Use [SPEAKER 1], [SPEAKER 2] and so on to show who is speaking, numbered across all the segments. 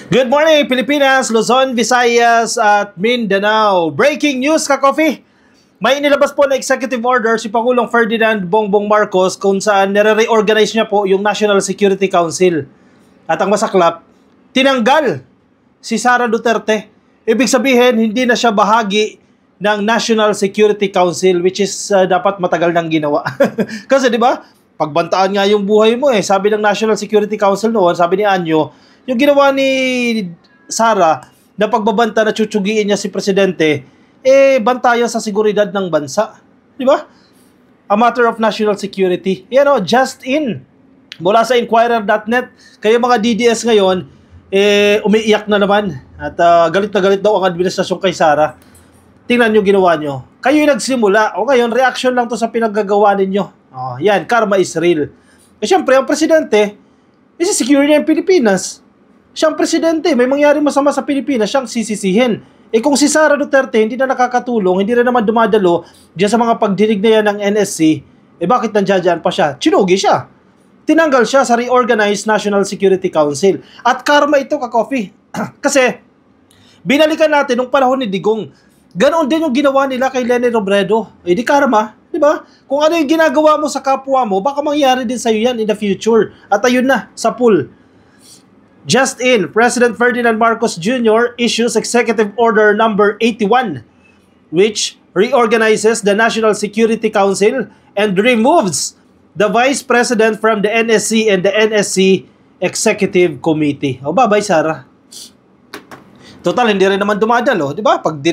[SPEAKER 1] Good morning, Pilipinas, Luzon, Visayas, at Mindanao. Breaking news, ka-coffee! May inilabas po na executive order si Pangulong Ferdinand Bongbong Marcos kung saan nire-reorganize niya po yung National Security Council. At ang masaklap, tinanggal si Sara Duterte. Ibig sabihin, hindi na siya bahagi ng National Security Council, which is dapat matagal nang ginawa. Kasi di ba, pagbantaan nga yung buhay mo Sabi ng National Security Council noon, sabi ni Anyo, yung ginawa ni Sara na pagbabanta na tsutsugin niya si Presidente, bantayan sa seguridad ng bansa. Di ba? A matter of national security. Just in. Mula sa Inquirer.net, kaya mga DDS ngayon, umiiyak na naman. At galit na galit daw ang administrasyon kay Sara. Tingnan nyo ginawa nyo. Kayo yung nagsimula. O ngayon, reaction lang to sa pinaggagawa ninyo. Yan, karma is real. Siyempre, ang Presidente, isi-secure niya yung Pilipinas. Siyang presidente, may mangyari masama sa Pilipinas, siyang sisisihin. Kung si Sara Duterte hindi na nakakatulong, hindi na naman dumadalo diyan sa mga pagdinig na yan ng NSC, bakit nandiyan pa siya? Chinugi siya. Tinanggal siya sa Reorganized National Security Council. At karma ito, ka-coffee. Kasi, binalikan natin nung panahon ni Digong. Ganoon din yung ginawa nila kay Leni Robredo. Di karma, di ba? Kung ano yung ginagawa mo sa kapwa mo, baka mangyari din sa'yo yan in the future. At ayun na, sa pool. Just in, President Ferdinand Marcos Jr. issues Executive Order number 81, which reorganizes the National Security Council and removes the Vice President from the NSC and the NSC Executive Committee. Babay, Sara. Total, hindi rin naman dumadalo, di ba? Pag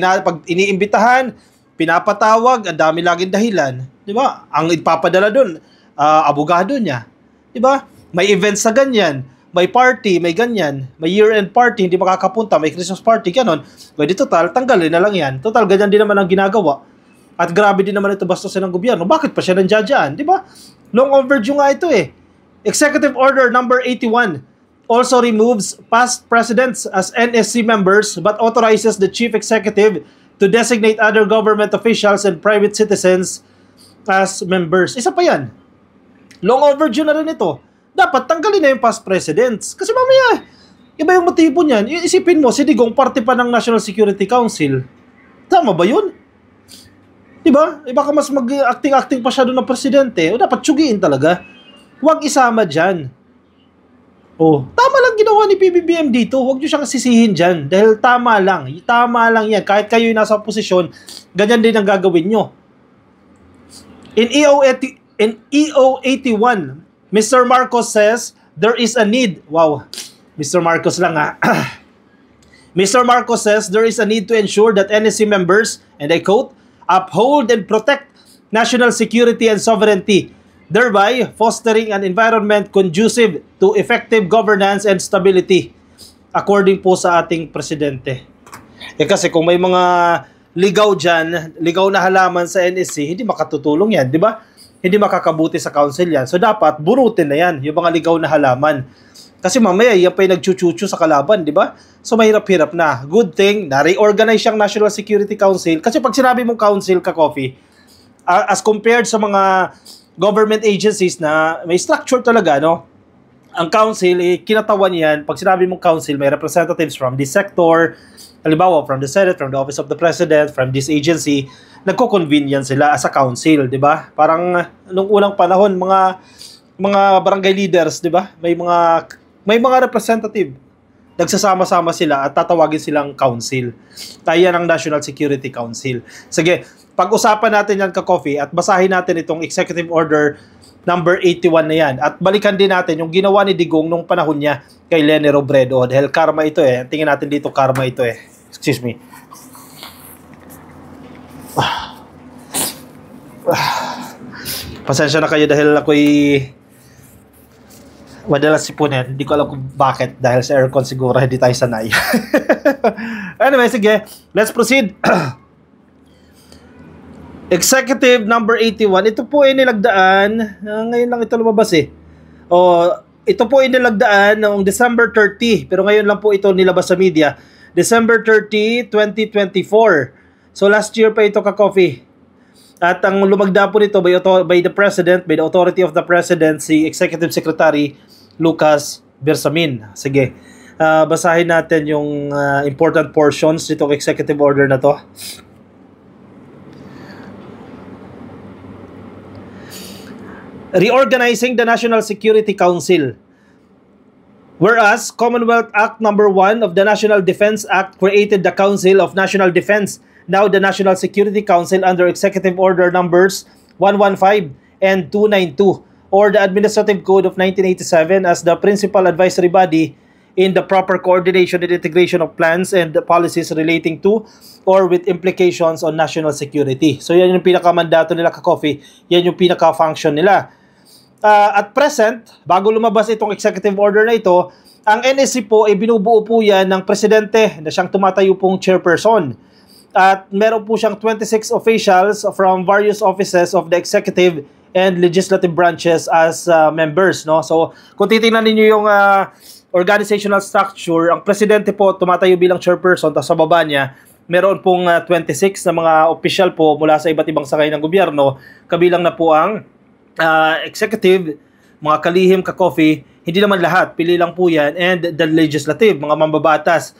[SPEAKER 1] iniimbitahan, pinapatawag, ang dami laging dahilan, di ba? Ang ipapadala doon, abogado niya, di ba? May events sa ganyan. May party, may ganyan, may year-end party, hindi makakapunta, may Christmas party, ganon. Pwede total, tanggalin na lang yan. Total, ganyan din naman ang ginagawa. At grabe din naman ito bastusin ng gobyerno. Bakit pa siya nandiyan? Di ba? Long overdue nga ito Executive Order number 81 also removes past presidents as NSC members but authorizes the Chief Executive to designate other government officials and private citizens as members. Isa pa yan. Long overdue na rin ito. Dapat tanggalin na yung past presidents. Kasi mamaya, iba yung motibo niyan. Isipin mo, si Digong parte pa ng National Security Council. Tama ba yun? Diba? Baka mas mag-acting-acting pa siya doon ng presidente. O dapat tsugiin talaga. Huwag isama dyan. Tama lang ginawa ni PBBM dito. Huwag nyo siyang sisihin dyan. Dahil tama lang. Tama lang yan. Kahit kayo yung nasa posisyon, ganyan din ang gagawin nyo. In EO81, Mr. Marcos says there is a need. Wow, Mr. Marcos lang Mr. Marcos says there is a need to ensure that NSC members, and I quote, uphold and protect national security and sovereignty, thereby fostering an environment conducive to effective governance and stability, according po sa ating presidente. Kasi kung may mga ligaw dyan, ligaw na halaman sa NSC, hindi makatutulong yan, di ba? Hindi makakabuti sa council yan. So, dapat burutin na yan, yung mga ligaw na halaman. Kasi mamaya, yan pa yung nagchuchuchu sa kalaban, di ba? So, mahirap-hirap na. Good thing, na-reorganize siyang National Security Council. Kasi pag sinabi mong council, ka-coffee, as compared sa mga government agencies na may structure talaga, ang council, kinatawan yan. Pag sinabi mong council, may representatives from this sector, halimbawa, from the Senate, from the Office of the President, from this agency, nagko-convene yan sila as a council, di ba? Parang nung unang panahon, mga barangay leaders, di ba? May mga representative. Nagsasama-sama sila at tatawagin silang council. Kaya yan ang National Security Council. Sige, pag-usapan natin yan, ka-coffee, at basahin natin itong Executive Order number 81 na yan. At balikan din natin yung ginawa ni Digong nung panahon niya kay Leni Robredo. Dahil karma ito Tingnan natin dito, karma ito Excuse me. Pasensya na kayo dahil ako'y madalas sipunin. Hindi ko alam kung bakit. Dahil sa aircon siguro hindi tayo sanay. Anyway, sige. Let's proceed. Executive number 81. Ito po ay nilagdaan. Ngayon lang ito lumabas ito po ay nilagdaan noong December 30. Pero ngayon lang po ito nilabas sa media. December 30, 2024. So last year pa ito, ka-coffee. At ang lumagda po nito by the President, by the authority of the President, si Executive Secretary Lucas Bersamin. Sige. Basahin natin yung important portions nitong executive order na to. Reorganizing the National Security Council. Whereas Commonwealth Act No. 1 of the National Defense Act created the Council of National Defense, now the National Security Council under Executive Order numbers 115 and 292, or the Administrative Code of 1987 as the principal advisory body in the proper coordination and integration of plans and policies relating to or with implications on national security. So yan yung pinakamandato nila ka-coffee, yan yung pinaka-function nila. At present, bago lumabas itong executive order na ito, ang NSC po ay binubuo po yan ng presidente na siyang tumatayo pong chairperson. At meron po siyang 26 officials from various offices of the executive and legislative branches as members. No? So kung titingnan ninyo yung organizational structure, ang presidente po tumatayo bilang chairperson, tapos sa baba niya, meron pong 26 na mga official po mula sa iba't ibang sakay ng gobyerno, kabilang na po ang executive, mga kalihim ka-coffee, hindi naman lahat, pili lang po yan, and the legislative, mga mambabatas,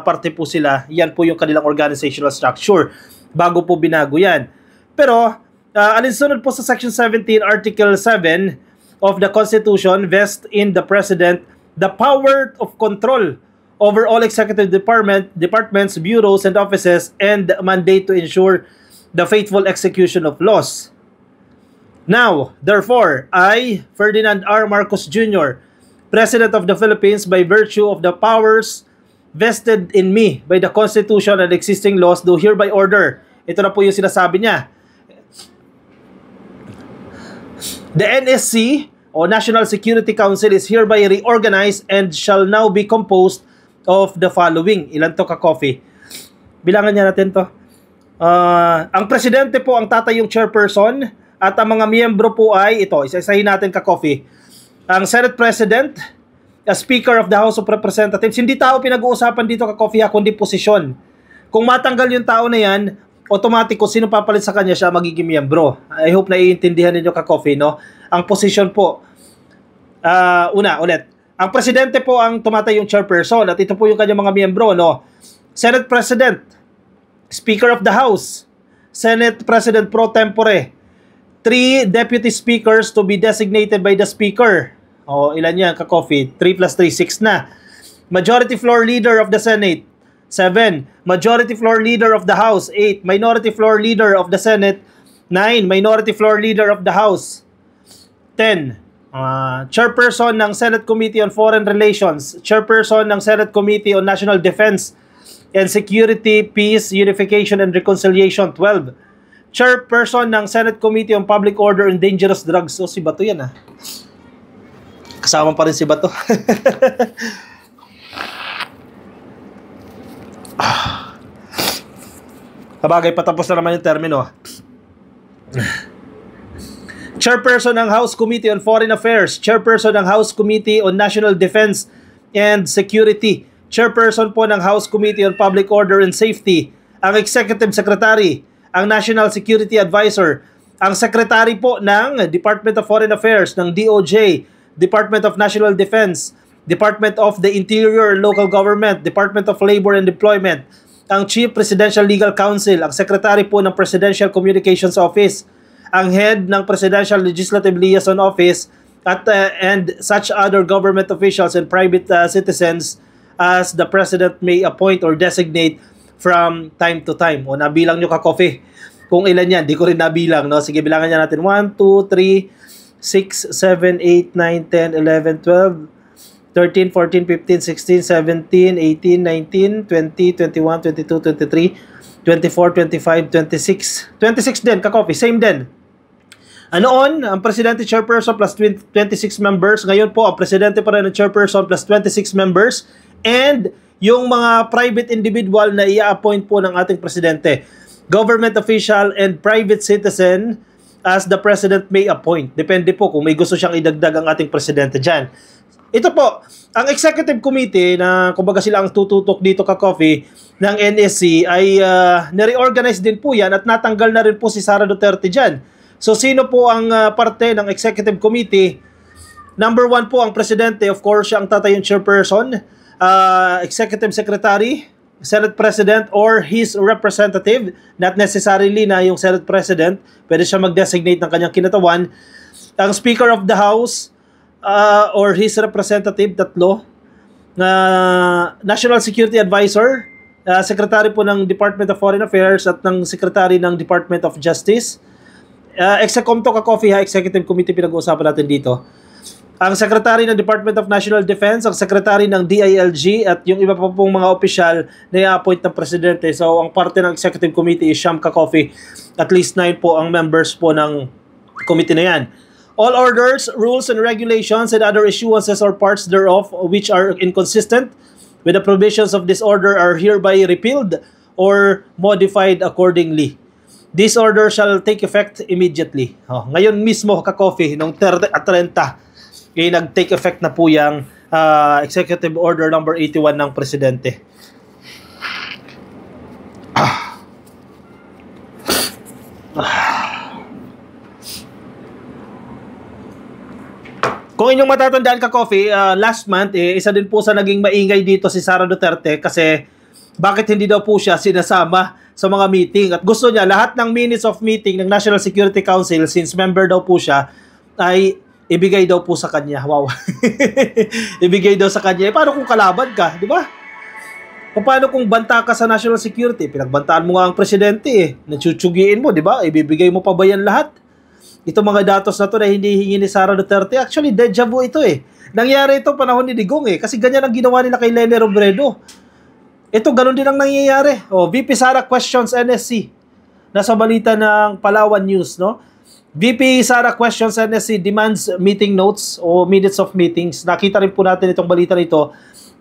[SPEAKER 1] parte po sila, yan po yung kanilang organizational structure, bago po binago yan. Pero, alinsunod po sa Section 17, Article 7 of the Constitution, vest in the President the power of control over all executive departments, bureaus, and offices, and mandate to ensure the faithful execution of laws. Now, therefore, I, Ferdinand R. Marcos Jr., President of the Philippines, by virtue of the powers vested in me by the Constitution and existing laws, do hereby order. Ito na po yung sinasabi niya. The NSC, o National Security Council, is hereby reorganized and shall now be composed of the following. Ilan to ka-coffee? Bilangan niya natin to. Ang presidente po ang tatayong chairperson, at ang mga miyembro po ay ito, isa-isahin natin ka-coffee. Ang Senate President, Speaker of the House of Representatives, hindi tao pinag-uusapan dito ka-coffee, kundi posisyon. Kung matanggal yung tao na yan, automatic kung sino papalit sa kanya, siya magiging miyembro. I hope naiintindihan ninyo ka-coffee, no? Ang posisyon po, ulit, ang presidente po ang tumatayong chairperson, at ito po yung kanyang mga miyembro, no? Senate President, Speaker of the House, Senate President pro tempore, 3 deputy speakers to be designated by the speaker. O, ilan yan, ka-coffee? 3 plus 3, 6 na. Majority floor leader of the Senate, 7. Majority floor leader of the House, 8. Minority floor leader of the Senate, 9. Minority floor leader of the House, 10. Chairperson ng Senate Committee on Foreign Relations, Chairperson ng Senate Committee on National Defense and Security, Peace, Unification, and Reconciliation, 12. Chairperson ng Senate Committee on Public Order and Dangerous Drugs. So, si Bato yan, Kasama pa rin si Bato. Kabagay, patapos na naman yung termino. Chairperson ng House Committee on Foreign Affairs, Chairperson ng House Committee on National Defense and Security, Chairperson po ng House Committee on Public Order and Safety, ang Executive Secretary, ang National Security Advisor, ang Secretary po ng Department of Foreign Affairs, ng DOJ, Department of National Defense, Department of the Interior and Local Government, Department of Labor and Employment, ang Chief Presidential Legal Counsel, ang Secretary po ng Presidential Communications Office, ang Head ng Presidential Legislative Liaison Office, and such other government officials and private citizens as the President may appoint or designate from time to time. O, nabilang nyo ka-coffee kung ilan yan. Di ko rin nabilang, no? Sige, bilangan niya natin. 1, 2, 3, 6, 7, 8, 9, 10, 11, 12, 13, 14, 15, 16, 17, 18, 19, 20, 21, 22, 23, 24, 25, 26. 26 din, ka-coffee. Same din. Noon, ang Presidente Chairperson plus 26 members. Ngayon po, ang Presidente pa rin ang Chairperson plus 26 members. And yung mga private individual na i-appoint po ng ating Presidente, government official and private citizen as the President may appoint. Depende po kung may gusto siyang idagdag ang ating Presidente dyan. Ito po, ang Executive Committee na kumbaga sila ang tututok dito ka-coffee ng NSC ay nare-organize din po yan at natanggal na rin po si Sara Duterte dyan. So sino po ang parte ng Executive Committee? Number 1 po ang Presidente, of course, siya ang tatayong chairperson. Executive Secretary, Senate President, or his representative. Not necessarily na yung Senate President, pwede siya mag-designate ng kanyang kinatawan. Ang Speaker of the House, or his representative, tatlo. National Security Advisor, Secretary po ng Department of Foreign Affairs at ng Secretary ng Department of Justice. Execomto ka-coffee ha, Executive Committee pinag-uusapan natin dito. Ang Secretary ng Department of National Defense, ang Secretary ng DILG, at yung iba pa pong mga opisyal na i-appoint ng Presidente. So, ang parte ng Executive Committee is Siyam ka-coffee. At least 9 po ang members po ng committee na yan. All orders, rules, and regulations and other issuances or parts thereof which are inconsistent with the provisions of this order are hereby repealed or modified accordingly. This order shall take effect immediately. Ngayon mismo, ka-coffee, noong 30 at 30, nag-take effect na po yung Executive Order number 81 ng Presidente. Kung inyong matatandaan ka-coffee, last month, isa din po sa naging maingay dito si Sara Duterte kasi bakit hindi daw po siya sinasama sa mga meeting. At gusto niya, lahat ng minutes of meeting ng National Security Council, since member daw po siya, ay ibigay daw po sa kanya. Wow. Ibigay daw sa kanya. Paano kung kalaban ka? Di ba? Paano kung banta ka sa national security? Pinagbantaan mo nga ang presidente eh. Natsutsugiin mo, di ba? Ibibigay mo pa ba yan lahat? Ito mga datos na to na hindi hingi ni Sara Duterte. Actually, deja vu ito eh. Nangyari ito panahon ni Digong eh. Kasi ganyan ang ginawa nila kay Lene Robredo. Ito, ganun din ang nangyayari. VP Sara questions NSC. Nasa balita ng Palawan News, no? VP Sara questions NSC demands meeting notes o minutes of meetings. Nakita rin po natin itong balita nito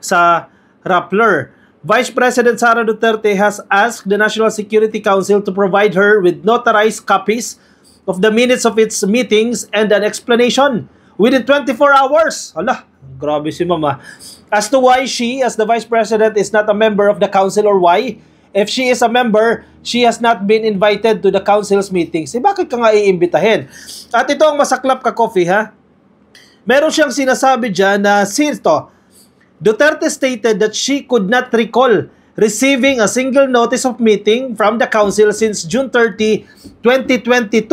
[SPEAKER 1] sa Rappler. Vice President Sara Duterte has asked the National Security Council to provide her with notarized copies of the minutes of its meetings and an explanation within 24 hours. Hala, grabe si Mama. As to why she, as the Vice President, is not a member of the Council, or why, if she is a member, she has not been invited to the Council's meetings. Bakit ka nga iimbitahin? At ito ang masaklap ka-coffee, ha? Meron siyang sinasabi dyan na, sito, Duterte stated that she could not recall receiving a single notice of meeting from the Council since June 30, 2022.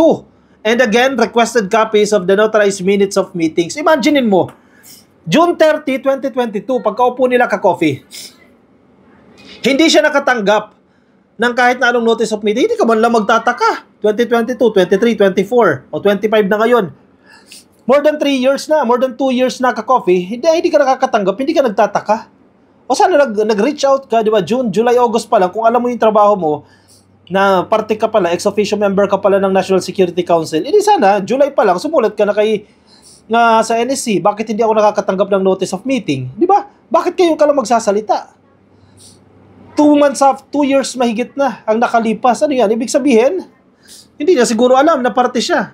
[SPEAKER 1] And again, requested copies of the notarized minutes of meetings. Imaginein mo, June 30, 2022, pagkaupo nila ka-coffee, hindi siya nakatanggap ng kahit na anong notice of meeting. Hindi ka man lang magtataka. 2022, 23, 24, o 25 na ngayon. More than 3 years na, more than 2 years na ka-coffee, hindi ka nakakatanggap, hindi ka nagtataka. O sana nag-reach out ka, di ba? June, July, August pa lang, kung alam mo yung trabaho mo, na parte ka pala, ex-officio member ka pala ng National Security Council, hindi sana, July pa lang, sumulat ka na kay sa NSC, bakit hindi ako nakakatanggap ng notice of meeting? Di ba? Bakit kayo ka lang magsasalita? 2 months, 2 years mahigit na ang nakalipas. Ano yan? Ibig sabihin, hindi niya siguro alam na parte siya.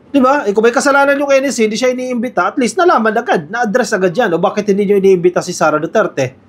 [SPEAKER 1] Di ba? Kung may kasalanan yung NSC, hindi siya iniimbita, at least nalaman agad, na-address agad yan. O bakit hindi niyo iniimbita si Sara Duterte?